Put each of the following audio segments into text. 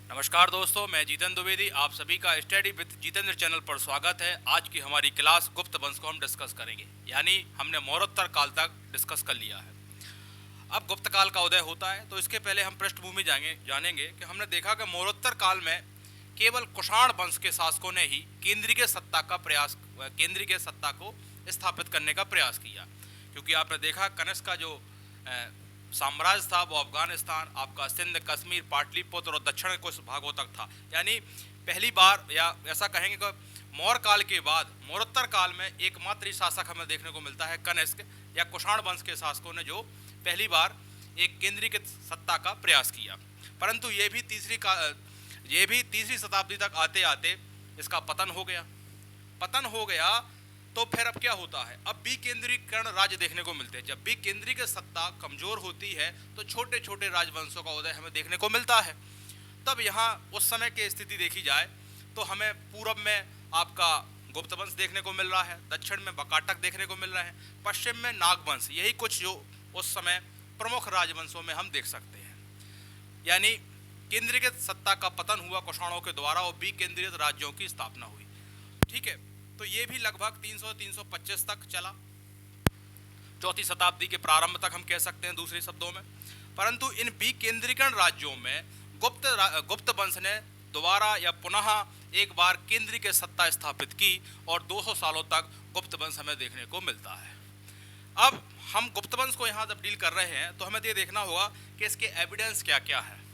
नमस्कार दोस्तों, मैं जितेंद्र द्विवेदी। आप सभी का स्टडी विद जितेंद्र चैनल पर स्वागत है। आज की हमारी क्लास गुप्त वंश को हम डिस्कस करेंगे, यानी हमने मौर्योत्तर काल तक डिस्कस कर लिया है। अब गुप्त काल का उदय होता है, तो इसके पहले हम पृष्ठभूमि जानेंगे कि हमने देखा कि मौर्योत्तर काल में केवल कुषाण वंश के शासकों ने ही केंद्रीय सत्ता को स्थापित करने का प्रयास किया। क्योंकि आपने देखा कनिष्क का जो साम्राज्य था वो अफगानिस्तान, आपका सिंध, कश्मीर, पाटलिपुत्र और दक्षिण के कुछ भागों तक था। यानी पहली बार, या ऐसा कहेंगे कि मौर्य काल के बाद मौर्योत्तर काल में एकमात्र ही शासक हमें देखने को मिलता है कनिष्क या कुषाण वंश के शासकों ने, जो पहली बार एक केंद्रीकृत सत्ता का प्रयास किया। परंतु ये भी तीसरी शताब्दी तक आते आते इसका पतन हो गया। तो फिर अब क्या होता है, अब विकेंद्रीकरण राज्य देखने को मिलते हैं। जब भी केंद्रीय सत्ता कमजोर होती है तो छोटे छोटे राजवंशों का उदय हमें देखने को मिलता है। तब यहाँ उस समय की स्थिति देखी जाए तो हमें पूरब में आपका गुप्त वंश देखने को मिल रहा है, दक्षिण में बकाटक देखने को मिल रहे हैं, पश्चिम में नागवंश। यही कुछ जो उस समय प्रमुख राजवंशों में हम देख सकते हैं। यानी केंद्रीकृत सत्ता का पतन हुआ कुषाणों के द्वारा और विकेंद्रित राज्यों की स्थापना हुई। ठीक है, तो ये भी लगभग 300-325 तक चला, चौथी शताब्दी के प्रारंभ तक हम कह सकते हैं दूसरे शब्दों में। परंतु इन विकेंद्रीकरण राज्यों में गुप्त वंश ने दोबारा या पुनः एक बार केंद्रीय के सत्ता स्थापित की और 200 सालों तक गुप्त वंश हमें देखने को मिलता है। अब हम गुप्त वंश को यहाँ जब डील कर रहे हैं तो हमें ये देखना होगा कि इसके एविडेंस क्या क्या है।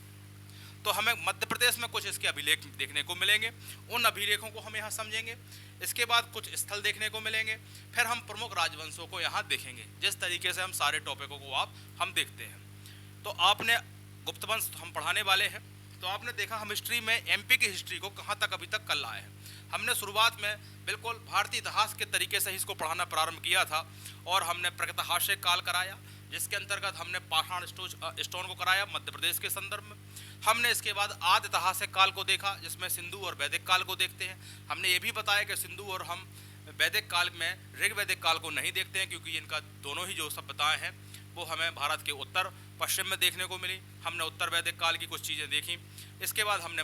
तो हमें मध्य प्रदेश में कुछ इसके अभिलेख देखने को मिलेंगे, उन अभिलेखों को हम यहाँ समझेंगे। इसके बाद कुछ स्थल देखने को मिलेंगे, फिर हम प्रमुख राजवंशों को यहाँ देखेंगे। जिस तरीके से हम सारे टॉपिकों को हम देखते हैं। तो आपने गुप्त वंश हम पढ़ाने वाले हैं, तो आपने देखा हम हिस्ट्री में एमपी की हिस्ट्री को कहाँ तक अभी तक कर लाए हैं। हमने शुरुआत में बिल्कुल भारतीय इतिहास के तरीके से इसको पढ़ाना प्रारंभ किया था और हमने प्रागैतिहासिक काल कराया, जिसके अंतर्गत हमने पाषाण स्टोन को कराया मध्य प्रदेश के संदर्भ में। हमने इसके बाद आदि ऐतिहासिक काल को देखा, जिसमें सिंधु और वैदिक काल को देखते हैं। हमने ये भी बताया कि सिंधु और हम वैदिक काल में ऋग वैदिक काल को नहीं देखते हैं, क्योंकि इनका दोनों ही जो सभ्यताएं हैं वो हमें भारत के उत्तर पश्चिम में देखने को मिली। हमने उत्तर वैदिक काल की कुछ चीज़ें देखी। इसके बाद हमने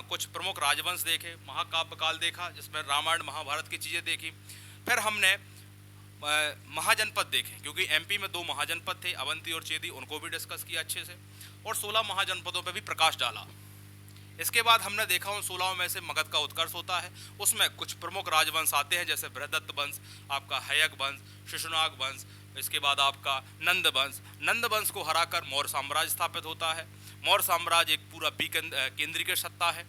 कुछ प्रमुख राजवंश देखे, महाकाव्य काल देखा जिसमें रामायण महाभारत की चीज़ें देखी। फिर हमने महाजनपद देखे, क्योंकि एमपी में 2 महाजनपद थे, अवंती और चेदी, उनको भी डिस्कस किया अच्छे से और 16 महाजनपदों पर भी प्रकाश डाला। इसके बाद हमने देखा उन 16 में से मगध का उत्कर्ष होता है, उसमें कुछ प्रमुख राजवंश आते हैं, जैसे बृहदत्त वंश, आपका हयक वंश, शिशुनाग वंश। इसके बाद आपका नंद वंश को हराकर मौर्य साम्राज्य स्थापित होता है। मौर्य साम्राज्य एक पूरा केंद्रीय सत्ता है।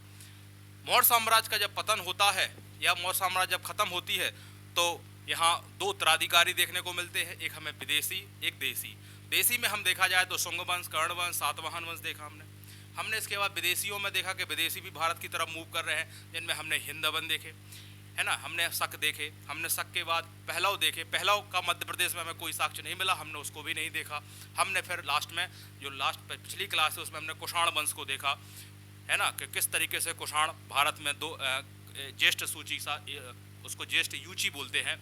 मौर्य साम्राज्य का जब पतन होता है या मौर्य साम्राज्य जब खत्म होती है तो यहाँ 2 उत्तराधिकारी देखने को मिलते हैं, एक हमें विदेशी, एक देसी। देसी में हम देखा जाए तो शुंग वंश, कर्ण वंश, सातवाहन वंश देखा हमने इसके बाद विदेशियों में देखा कि विदेशी भी भारत की तरफ मूव कर रहे हैं, जिनमें हमने हिंदवन देखे, है ना, हमने शक देखे। हमने शक के बाद पहलव देखे। पहलव का मध्य प्रदेश में हमें कोई साक्ष्य नहीं मिला, हमने उसको भी नहीं देखा। हमने फिर लास्ट में जो पिछली क्लास है उसमें हमने कुषाण वंश को देखा, है ना, कि किस तरीके से कुषाण भारत में 2 ज्येष्ठ सूची उसको ज्येष्ठ यूची बोलते हैं,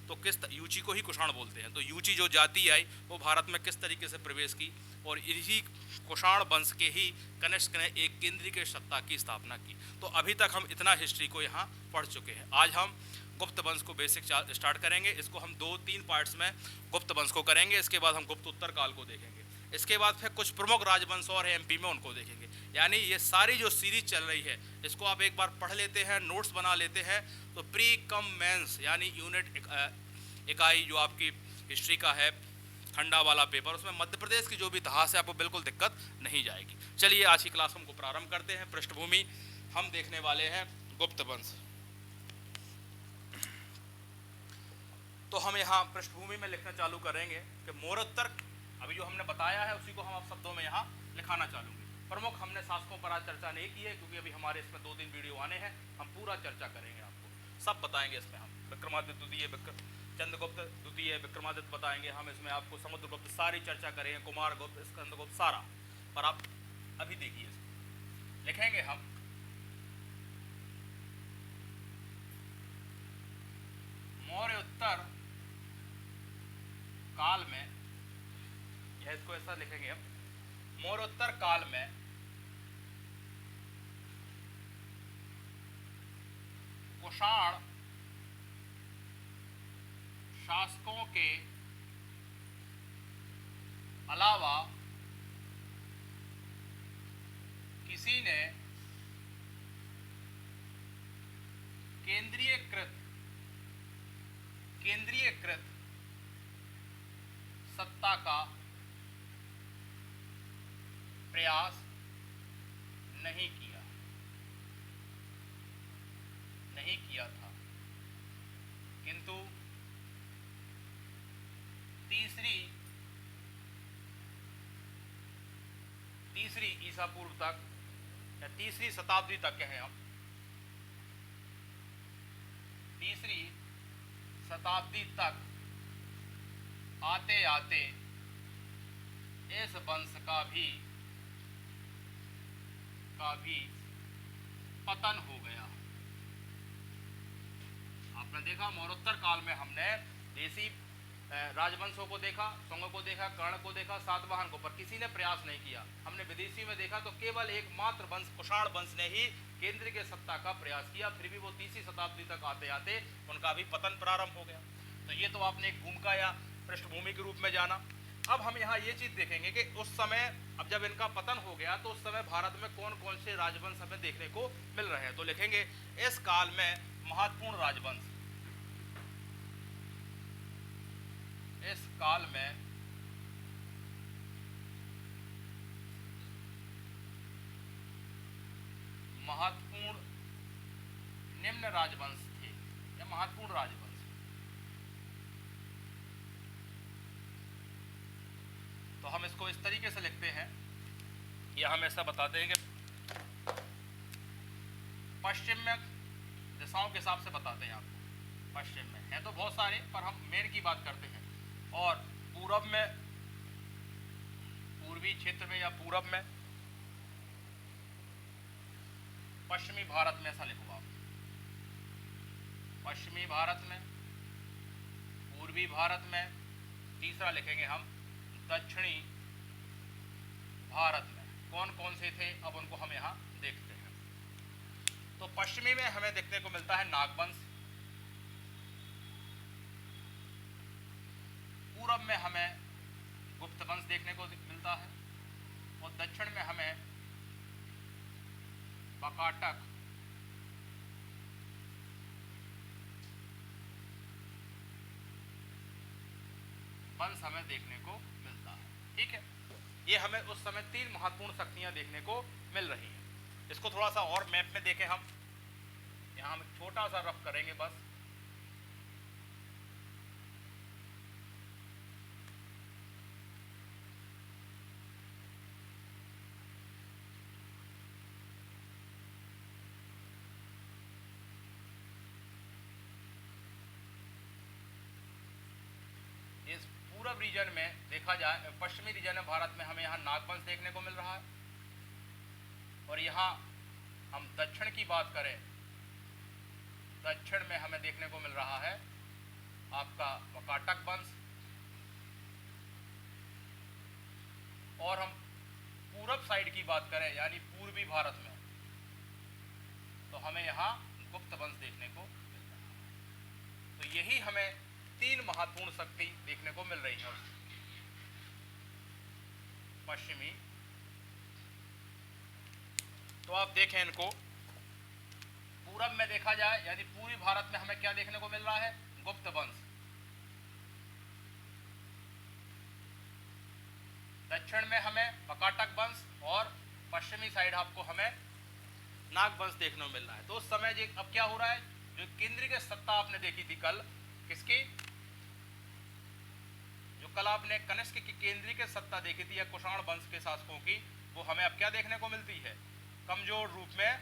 तो यूची को ही कुषाण बोलते हैं। तो यूची जो जाति आई वो भारत में किस तरीके से प्रवेश की, और इसी कुषाण वंश के ही कनिष्क ने एक केंद्रीय सत्ता की स्थापना की। तो अभी तक हम इतना हिस्ट्री को यहाँ पढ़ चुके हैं। आज हम गुप्त वंश को बेसिक स्टार्ट करेंगे। इसको हम 2-3 पार्ट्स में गुप्त वंश को करेंगे। इसके बाद हम गुप्त उत्तर काल को देखेंगे। इसके बाद फिर कुछ प्रमुख राजवंश और एमपी में उनको देखेंगे। यानी ये सारी जो सीरीज चल रही है इसको आप एक बार पढ़ लेते हैं, नोट्स बना लेते हैं, तो प्री कम मेंस यानी यूनिट इकाई जो आपकी हिस्ट्री का है, ठंडा वाला पेपर, उसमें मध्य प्रदेश की जो भी इतिहास है आपको बिल्कुल दिक्कत नहीं जाएगी। चलिए आज की क्लास हमको प्रारंभ करते हैं। पृष्ठभूमि हम देखने वाले हैं गुप्त वंश। तो हम यहाँ पृष्ठभूमि में लिखना चालू करेंगे कि मौर्योत्तर, अभी जो हमने बताया है उसी को हम अब शब्दों में यहाँ लिखाना चालूंगे। प्रमुख हमने शासकों पर आज चर्चा नहीं की है, क्योंकि अभी हमारे इसमें 2-3 वीडियो आने हैं, हम पूरा चर्चा करेंगे, आपको सब बताएंगे। इसमें हम विक्रमादित्य द्वितीय, चंद्रगुप्त द्वितीय, विक्रमादित्य बताएंगे हम। इसमें आपको समुद्रगुप्त सारी चर्चा करेंगे, कुमारगुप्त, स्कंदगुप्त सारा। पर आप अभी देखिए, लिखेंगे हम मौर्योत्तर काल में, यह इसको ऐसा लिखेंगे हम, मौर्योत्तर काल में कुषाण शासकों के अलावा किसी ने केंद्रीयकृत सत्ता का प्रयास नहीं किया था, किंतु तीसरी ईसा पूर्व तक या तीसरी शताब्दी तक कहें हम, तीसरी शताब्दी तक आते आते इस वंश का भी पतन हो गया। आपने देखा मौर्योत्तर काल में हमने देसी राजवंशों को देखा, शुंग को देखा, कर्ण को देखा, सातवाहन को, पर किसी ने प्रयास नहीं किया। हमने विदेशी में देखा तो केवल एकमात्र वंश कुषाण वंश ने ही केंद्र के सत्ता का प्रयास किया, फिर भी वो तीसरी शताब्दी तक आते आते उनका भी पतन प्रारंभ हो गया। तो ये तो आपने एक भूमिका या पृष्ठभूमि के रूप में जाना। अब हम यहाँ ये चीज देखेंगे कि उस समय, अब जब इनका पतन हो गया तो उस समय भारत में कौन कौन से राजवंश हमें देखने को मिल रहे हैं। तो लिखेंगे इस काल में महत्वपूर्ण राजवंश, इस काल में महत्वपूर्ण निम्न राजवंश थे या महत्वपूर्ण राजवंश। तो हम इसको इस तरीके से लिखते हैं या हम ऐसा बताते हैं कि पश्चिम में दिशाओं के हिसाब से बताते हैं आपको। पश्चिम में है तो बहुत सारे, पर हम मेन की बात करते हैं। और पूरब में, पूर्वी क्षेत्र में या पूरब में, पश्चिमी भारत में, ऐसा लिखो आप, पश्चिमी भारत में, पूर्वी भारत में, तीसरा लिखेंगे हम दक्षिणी भारत में। कौन कौन से थे अब उनको हम यहाँ देखते हैं। तो पश्चिमी में हमें देखने को मिलता है नागवंश, पूरब में हमें गुप्त वंश देखने को मिलता है, और दक्षिण में हमें बकाटक वंश हमें देखने को मिलता है। ठीक है, ये हमें उस समय तीन महत्वपूर्ण शक्तियां देखने को मिल रही हैं। इसको थोड़ा सा और मैप में देखें हम, यहाँ हम छोटा सा रफ करेंगे बस। इस पूरब रीजन में देखा जाए, पश्चिमी रीजन में भारत में हमें यहाँ नागवंश देखने को मिल रहा है, और यहाँ हम दक्षिण की बात करें, दक्षिण में हमें देखने को मिल रहा है आपका वकाटक वंश, और हम पूरब साइड की बात करें यानी पूर्वी भारत में, तो हमें यहाँ गुप्त वंश देखने को मिल रहा है। तो यही हमें तीन महत्वपूर्ण शक्ति देखने को मिल रही है पश्चिमी। तो आप देखें इनको, पूरब में देखा जाए यानी पूर्वी भारत में हमें क्या देखने को मिल रहा है, गुप्त वंश। दक्षिण में हमें वकाटक वंश, और पश्चिमी साइड आपको हमें नागवंश देखने को मिल रहा है। तो उस समय अब क्या हो रहा है, जो केंद्रीय सत्ता आपने देखी थी कल, किसकी, जो कल आपने कनिष्क की केंद्रीय सत्ता देखी थी या कुषाण वंश के शासकों की, वो हमें अब क्या देखने को मिलती है, कमजोर रूप में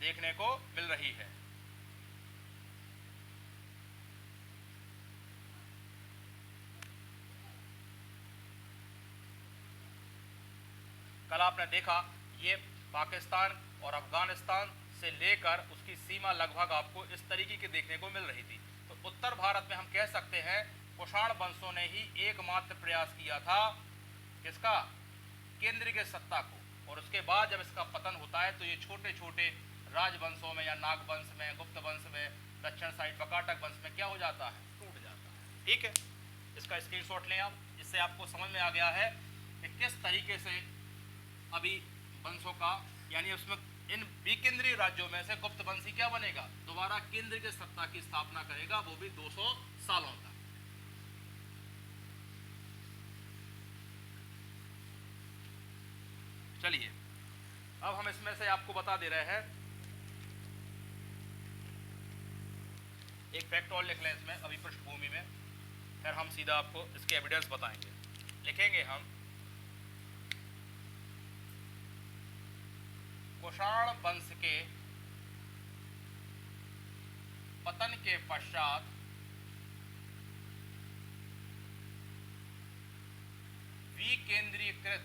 देखने को मिल रही है। कल आपने देखा ये पाकिस्तान और अफगानिस्तान से लेकर उसकी सीमा लगभग आपको इस तरीके की देखने को मिल रही थी। तो उत्तर भारत में हम कह सकते हैं कुषाण वंशों ने ही एकमात्र प्रयास किया था, किसका, केंद्र के सत्ता को, और उसके बाद जब इसका पतन होता है तो ये छोटे छोटे राजवंशों में या नागवंश में, गुप्त वंश में, दक्षिण साइड बकाटक वंश में क्या हो जाता है, टूट जाता है। ठीक है, इसका स्क्रीनशॉट लें आप। इससे आपको समझ में आ गया है कि किस तरीके से अभी वंशों का, यानी उसमें इन विकेंद्रीय राज्यों में से गुप्त वंशी क्या बनेगा, दोबारा केंद्र की सत्ता की स्थापना करेगा, वो भी 200 सालों तक। चलिए अब हम इसमें से आपको बता दे रहे हैं, एक फैक्ट और लिख लें इसमें अभी पृष्ठभूमि में, फिर हम सीधा आपको इसके एविडेंस बताएंगे। लिखेंगे हम कुषाण वंश के पतन के पश्चात विकेंद्रीकृत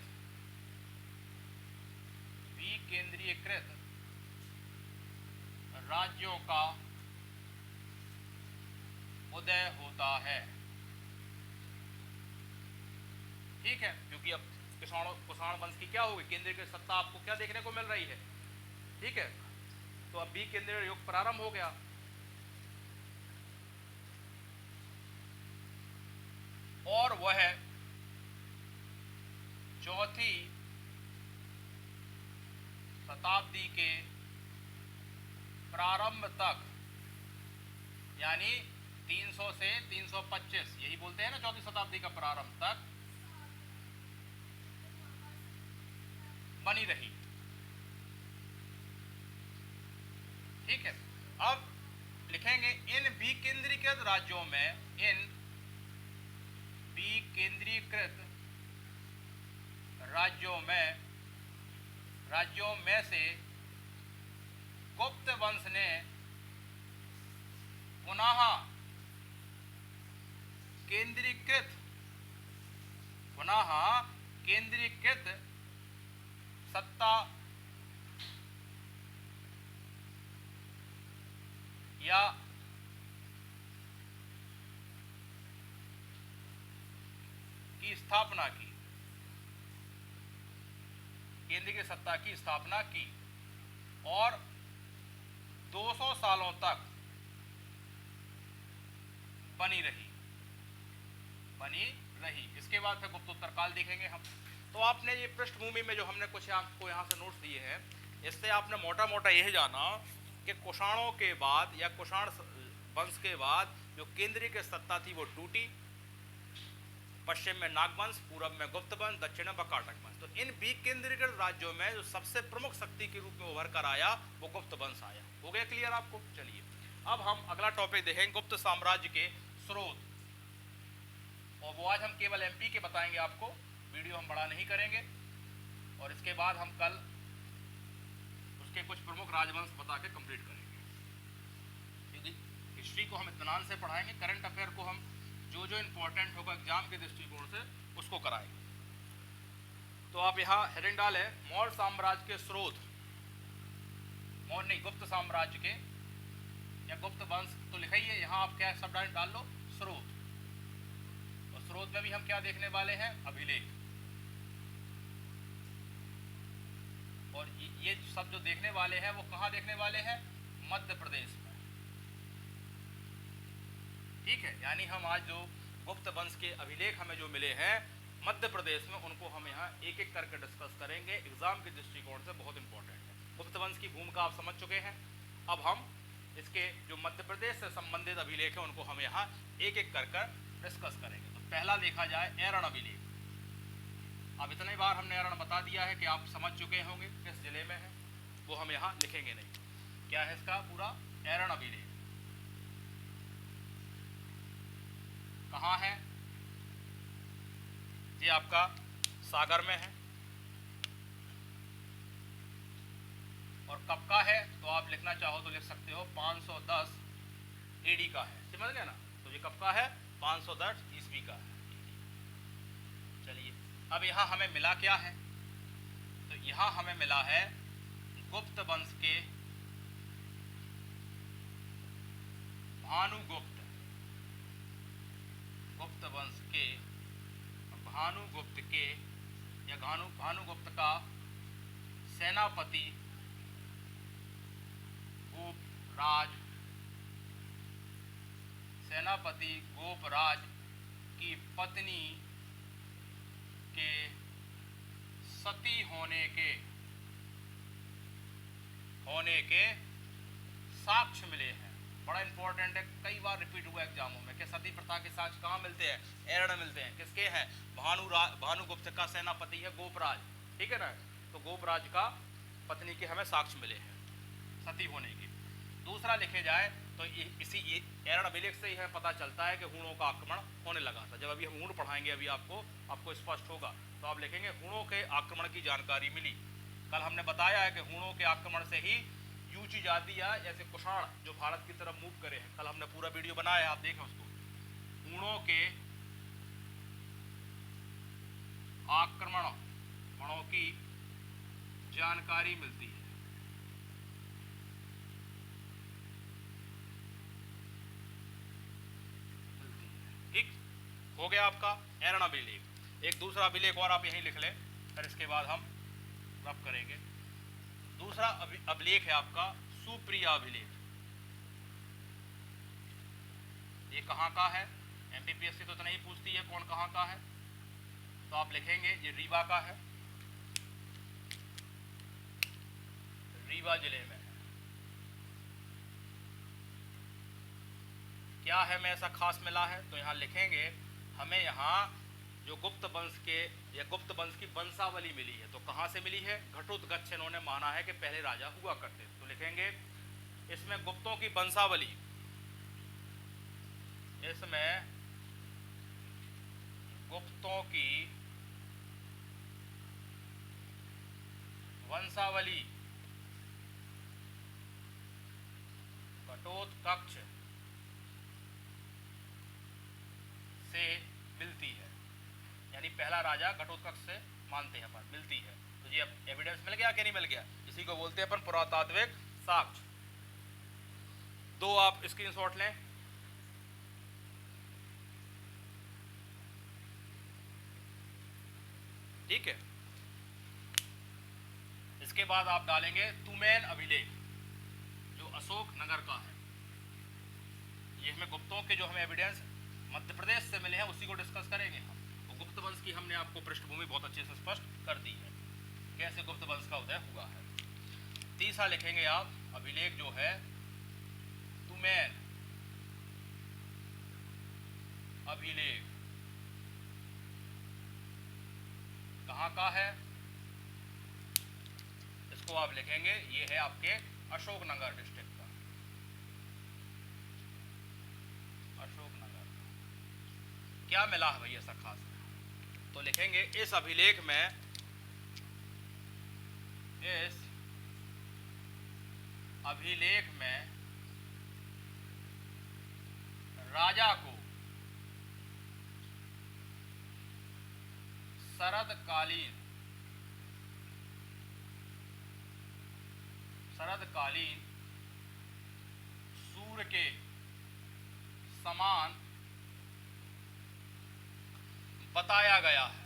राज्यों का उदय होता है। ठीक है, क्योंकि अब कुषाण वंश की क्या होगी, केंद्रीय की सत्ता आपको क्या देखने को मिल रही है। ठीक है, तो अब भी केंद्रीय युग प्रारंभ हो गया। और वह चौथी शताब्दी के प्रारंभ तक, यानी 300 से 325, यही बोलते हैं ना, चौथी शताब्दी का प्रारंभ तक बनी रही। ठीक है, अब लिखेंगे इन विकेंद्रीकृत राज्यों में, इन विकेंद्रीकृत राज्यों में से गुप्त वंश ने पुनः केंद्रीकृत सत्ता या की स्थापना की, केंद्र की सत्ता की स्थापना की, और 200 सालों तक बनी रही। इसके बाद फिर गुप्तोत्तर काल देखेंगे हम। तो आपने ये पृष्ठभूमि में जो हमने कुछ आपको यहाँ से नोट्स दिए हैं, इससे आपने मोटा मोटा यह जाना कि कुषाणों के बाद या कुषाण वंश के बाद जो केंद्रीय की सत्ता थी वो टूटी। पश्चिम में नागवंश, पूर्व में गुप्त वंश, दक्षिण में बकाटक वंश। तो इन विकेंद्रीकृत राज्यों में जो सबसे प्रमुख शक्ति के रूप में उभर कर आया वो गुप्त वंश आया। हो गया क्लियर आपको? चलिए अब हम अगला टॉपिक देखेंगे, गुप्त साम्राज्य के स्रोत। और वो आज हम केवल एमपी के बताएंगे आपको, वीडियो हम बड़ा नहीं करेंगे। और इसके बाद हम कल उसके कुछ प्रमुख राजवंश बता के कंप्लीट करेंगे, क्योंकि हिस्ट्री को हम इत्मीनान से पढ़ाएंगे, करंट अफेयर को हम जो जो इंपॉर्टेंट होगा एग्जाम के दृष्टिकोण से उसको कराएंगे। तो आप यहाँ हेडिंग डालें, मौर्य साम्राज्य के स्रोत, मौर्य नहीं, गुप्त साम्राज्य के या गुप्त वंश तो लिखा ही है, यहाँ आप क्या शब्द डाल लो, स्रोत। और स्रोत में भी हम क्या देखने वाले हैं, अभिलेख। और ये सब जो देखने वाले हैं वो कहाँ देखने वाले हैं, मध्य प्रदेश में। ठीक है, यानी हम आज जो गुप्त वंश के अभिलेख हमें जो मिले हैं मध्य प्रदेश में, उनको हम यहाँ एक एक करके डिस्कस करेंगे। एग्जाम के दृष्टिकोण से बहुत इंपॉर्टेंट है। गुप्त वंश की भूमिका आप समझ चुके हैं। अब हम इसके जो मध्य प्रदेश से संबंधित अभिलेख हैं उनको हम यहाँ एक एक कर डिस्कस करेंगे। तो पहला देखा जाए एरण अभिलेख। अब इतने बार हमने एरण बता दिया है कि आप समझ चुके होंगे किस जिले में है, वो हम यहाँ लिखेंगे नहीं। क्या है इसका पूरा, एरण अभिलेख कहाँ है, ये आपका सागर में है। और कब का है, तो आप लिखना चाहो तो लिख सकते हो 510 एडी का है, समझ गए ना। तो ये कब का है, 510 ईस्वी का है। चलिए अब यहाँ हमें मिला क्या है, तो यहाँ हमें मिला है गुप्त वंश के भानुगुप्त, गुप्त वंश के भानुगुप्त के या भानुगुप्त का सेनापति राज सेनापति गोपराज की पत्नी के सती होने के साक्ष्य मिले हैं। बड़ा इंपॉर्टेंट है, कई बार रिपीट हुआ एग्जामों में कि सती प्रथा के साक्ष्य कहाँ मिलते हैं? एरण मिलते हैं। किसके हैं? भानुगुप्त का सेनापति है गोपराज, ठीक है ना। तो गोपराज का पत्नी के हमें साक्ष्य मिले हैं सती होने के। दूसरा लिखे जाए तो इसी एरण अभिलेख से ही हमें पता चलता है कि हूणों का आक्रमण होने लगा था। जब अभी हम हूण पढ़ाएंगे, अभी आपको स्पष्ट होगा, तो आप लिखेंगे हूणों के आक्रमण की जानकारी मिली। कल हमने बताया है कि हूणों के आक्रमण से ही यूची जाति या ऐसे कुषाण जो भारत की तरफ मूव करे हैं, कल हमने पूरा वीडियो बनाया है, आप देखें उसको। हूणों के आक्रमणों की जानकारी मिलती है। ठीक हो गया आपका एरण अभिलेख। एक दूसरा अभिलेख और आप यहीं लिख लें, फिर इसके बाद हम रब करेंगे। दूसरा अभिलेख है आपका सुप्रिया अभिलेख। ये कहाँ का है? एमपीपीएससी तो इतना ही पूछती है कौन कहाँ का है, तो आप लिखेंगे ये रीवा का है, रीवा जिले में है। क्या है में ऐसा खास मिला है? तो यहाँ लिखेंगे हमें यहाँ जो गुप्त वंश के या गुप्त वंश की वंशावली मिली है। तो कहाँ से मिली है? घटोत्कच इन्होंने माना है कि पहले राजा हुआ करते। तो लिखेंगे इसमें गुप्तों की वंशावली, इसमें गुप्तों की वंशावली घटोत्कच से मिलती है। यानी पहला राजा घटोत्कच से मानते हैं अपन, मिलती है। तो ये एविडेंस मिल गया कि नहीं मिल गया? इसी को बोलते हैं अपन पुरातात्विक साक्ष्य। दो आप स्क्रीनशॉट लें। ठीक है, इसके बाद आप डालेंगे तुमैन अभिलेख जो अशोक नगर का है। ये हमें गुप्तों के जो हमें एविडेंस मध्य प्रदेश से मिले हैं उसी को डिस्कस करेंगे हम। तो गुप्त वंश की हमने आपको पृष्ठभूमि बहुत अच्छे से स्पष्ट कर दी है, कैसे गुप्त वंश का उदय हुआ है। तीसरा लिखेंगे आप अभिलेख जो है तुमैन अभिलेख। कहाँ का है? इसको आप लिखेंगे ये है आपके अशोकनगर डिस्ट्रिक्ट का, अशोकनगर। क्या मिला है भाई ऐसा खास? तो लिखेंगे इस अभिलेख में, इस अभिलेख में राजा को शरदकालीन सूर्य के समान बताया गया है।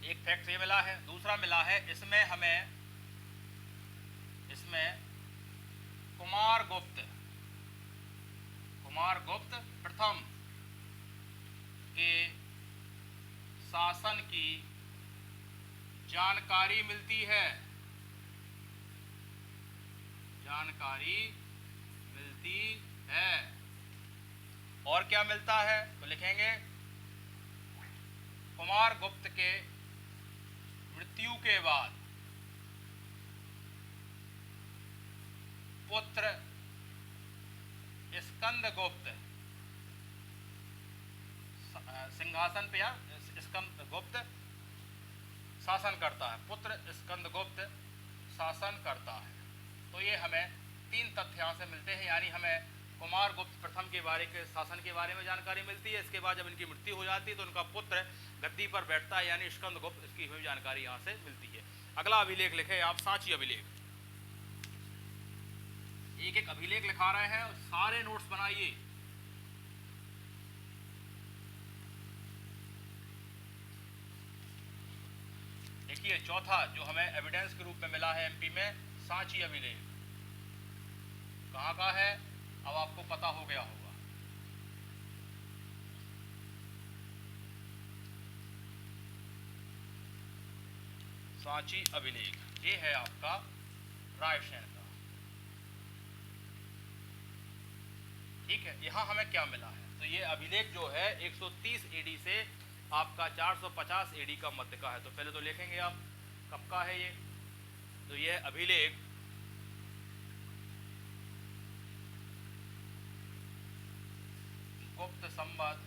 एक फैक्ट ये मिला है। दूसरा मिला है इसमें हमें, इसमें कुमारगुप्त प्रथम के शासन की जानकारी मिलती है, और क्या मिलता है? तो लिखेंगे कुमारगुप्त के मृत्यु के बाद पुत्र स्कंदगुप्त सिंहासन पे या स्कंदगुप्त शासन करता है, पुत्र स्कंदगुप्त शासन करता है। तो ये हमें तीन तथ्य यहाँ से मिलते हैं, यानी हमें कुमारगुप्त प्रथम के बारे के शासन के बारे में जानकारी मिलती है। इसके बाद जब इनकी मृत्यु हो जाती है तो उनका पुत्र गद्दी पर बैठता है, यानी स्कंदगुप्त, इसकी हमें जानकारी यहाँ से मिलती है। अगला अभिलेख लिखे आप सांची अभिलेख। एक एक अभिलेख लिखा रहे हैं, सारे नोट्स बनाइए। देखिए चौथा जो हमें एविडेंस के रूप में मिला है एमपी में, सांची अभिलेख कहाँ का है, अब आपको पता हो गया होगा। सांची अभिलेख ये है आपका रायसेन का। ठीक है, यहां हमें क्या मिला है, तो ये अभिलेख जो है 130 एडी से आपका 450 एडी का मध्य का है। तो पहले तो लिखेंगे आप कब का है ये, तो ये अभिलेख गुप्त संवत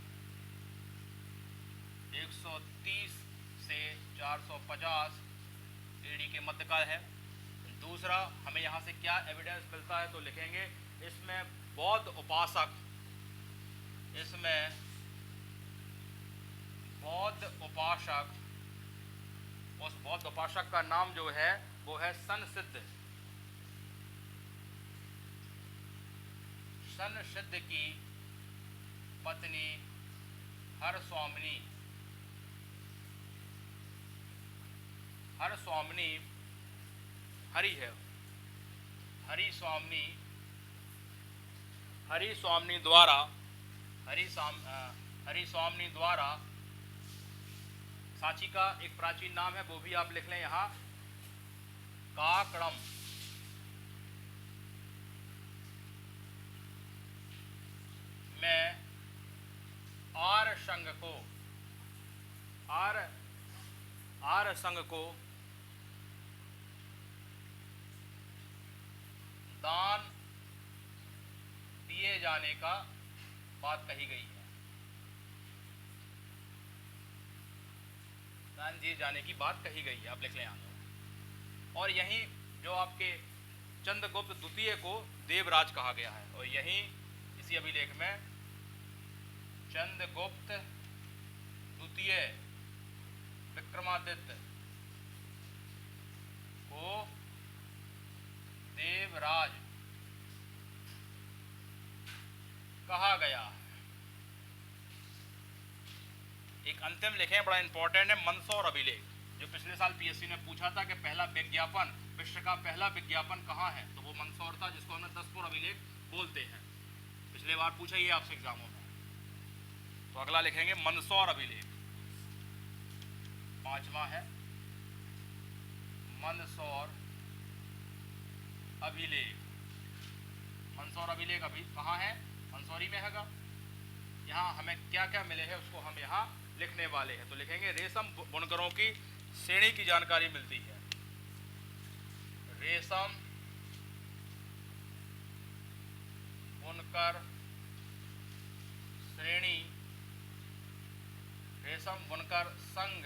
130 से 450 एडी के मध्य का है। दूसरा हमें यहाँ से क्या एविडेंस मिलता है, तो लिखेंगे इसमें बौद्ध उपासक, इसमें बौद्ध उपासक, उस बौद्ध उपासक का नाम जो है वो है संसिद्ध, संसिद्ध की पत्नी हरस्वामिनी, हरस्वामिनी हरि है, हरिस्वामिनी, हरिस्वामिनी द्वारा, हरिस्वामिनी द्वारा सांची का एक प्राचीन नाम है, वो भी आप लिख लें यहाँ, काकड़म में आर्य संघ को, आर्य संघ को दान दिए जाने का बात कही गई है, दान दिए जाने की बात कही गई है, आप लिख लें यहाँ। और यहीं जो आपके चंद्रगुप्त द्वितीय को देवराज कहा गया है, और यहीं इसी अभिलेख में चंद्रगुप्त द्वितीय विक्रमादित्य को देवराज कहा गया। एक अंतिम लिखें, बड़ा इंपॉर्टेंट है, मंदसौर अभिलेख, जो पिछले साल पीएससी ने पूछा था कि पहला विज्ञापन, विश्व का पहला विज्ञापन कहाँ है, तो वो मंदसौर था, जिसको हम दसपुर अभिलेख बोलते हैं। पिछले बार पूछा ये आपसे एग्जामों में। तो अगला लिखेंगे मंदसौर अभिलेख, पांचवा है मंदसौर अभिलेख। मंदसौर अभिलेख अभी कहाँ है, मंदसौरी में हैगा। यहाँ हमें क्या क्या मिले हैं उसको हम यहाँ लिखने वाले हैं। तो लिखेंगे रेशम बुनकरों की श्रेणी की जानकारी मिलती है, रेशम बुनकर श्रेणी, रेशम बुनकर संघ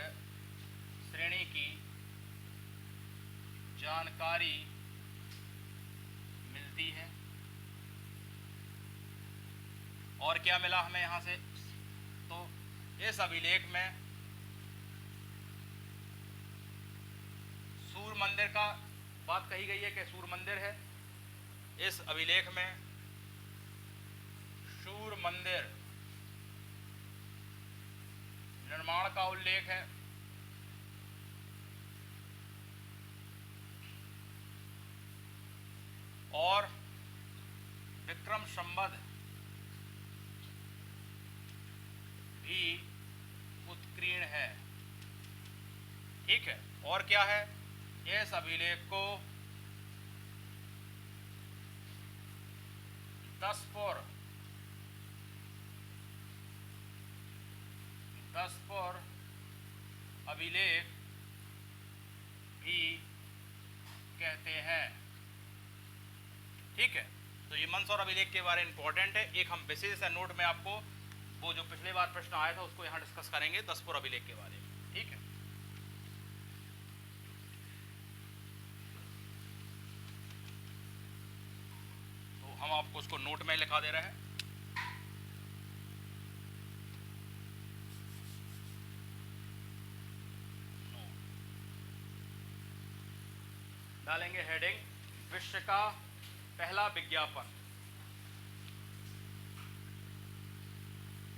श्रेणी की जानकारी मिलती है। और क्या मिला हमें यहाँ से, तो इस अभिलेख में सूर्य मंदिर का बात कही गई है कि सूर्य मंदिर है। इस अभिलेख में सूर्य मंदिर निर्माण का उल्लेख है। और विक्रम संवत भी उत्कीर्ण है। ठीक है, और क्या है, इस अभिलेख को दसपुर अभिलेख भी कहते हैं। ठीक है, तो ये मंदसौर अभिलेख के बारे में इंपॉर्टेंट है। एक हम विशेष नोट में आपको वो जो पिछले बार प्रश्न आया था उसको यहाँ डिस्कस करेंगे, दसपुर अभिलेख के बारे में। ठीक है, तो हम आपको उसको नोट में लिखा दे रहे हैं। डालेंगे हेडिंग, विश्व का पहला विज्ञापन,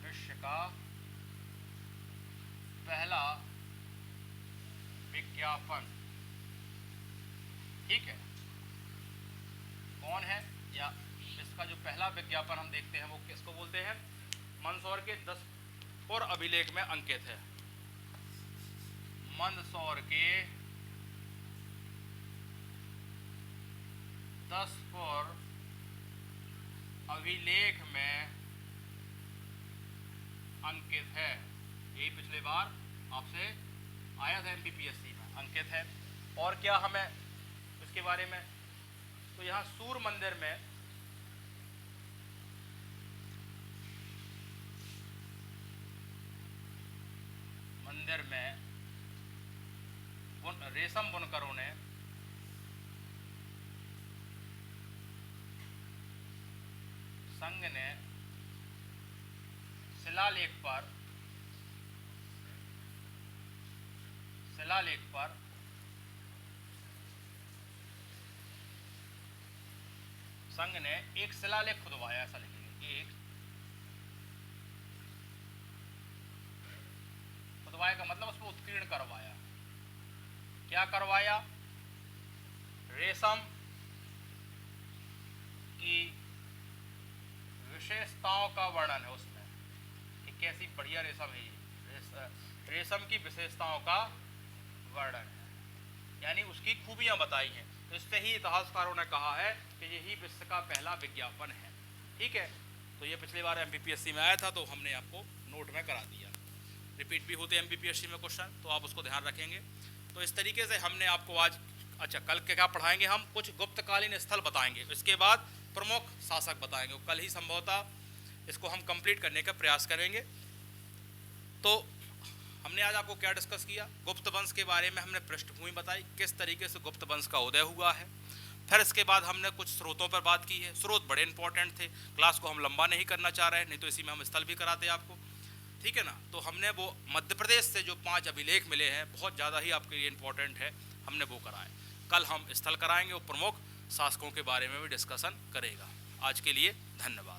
विश्व का पहला विज्ञापन विज्ञापन, ठीक है, कौन है, या इसका जो पहला विज्ञापन हम देखते हैं वो किसको बोलते हैं, मंदसौर के 10 पुर अभिलेख में अंकित है। मंदसौर के 10 पुर अभिलेख में अंकित है। यही पिछले बार आपसे आया था एमपीपीएससी में, अंकित है। और क्या हमें इसके बारे में, तो यहाँ सूर्य मंदिर में रेशम बुनकरों ने संघ ने शिलालेख पर संघ ने एक शिलालेख खुदवाया, ऐसा लिखेंगे, एक खुदवाया का मतलब उसको उत्कीर्ण करवाया। क्या करवाया, रेशम की विशेषताओं का वर्णन है उसमें कि कैसी बढ़िया रेशम है ये, रेशम की विशेषताओं का वर्णन है, यानी उसकी खूबियां बताई हैं। तो इससे ही इतिहासकारों ने कहा है कि यही विश्व का पहला विज्ञापन है, ठीक है। तो ये पिछली बार एमपीपीएससी में आया था, तो हमने आपको नोट में करा दिया। रिपीट भी होते हैं एमपीपीएससी में क्वेश्चन, तो आप उसको ध्यान रखेंगे। तो इस तरीके से हमने आपको आज, अच्छा कल के क्या पढ़ाएंगे, हम कुछ गुप्तकालीन स्थल बताएंगे, इसके बाद प्रमुख शासक बताएंगे। कल ही संभवतः इसको हम कंप्लीट करने का प्रयास करेंगे। तो हमने आज आपको क्या डिस्कस किया, गुप्त वंश के बारे में हमने पृष्ठभूमि बताई, किस तरीके से गुप्त वंश का उदय हुआ है। फिर इसके बाद हमने कुछ स्रोतों पर बात की है, स्रोत बड़े इंपॉर्टेंट थे, क्लास को हम लंबा नहीं करना चाह रहे हैं, नहीं तो इसी में हम स्थल भी कराते आपको, ठीक है ना। तो हमने वो मध्य प्रदेश से जो 5 अभिलेख मिले हैं, बहुत ज़्यादा ही आपके लिए इंपॉर्टेंट है, हमने वो कराए। कल हम स्थल कराएंगे और प्रमुख शासकों के बारे में भी डिस्कशन करेगा। आज के लिए धन्यवाद।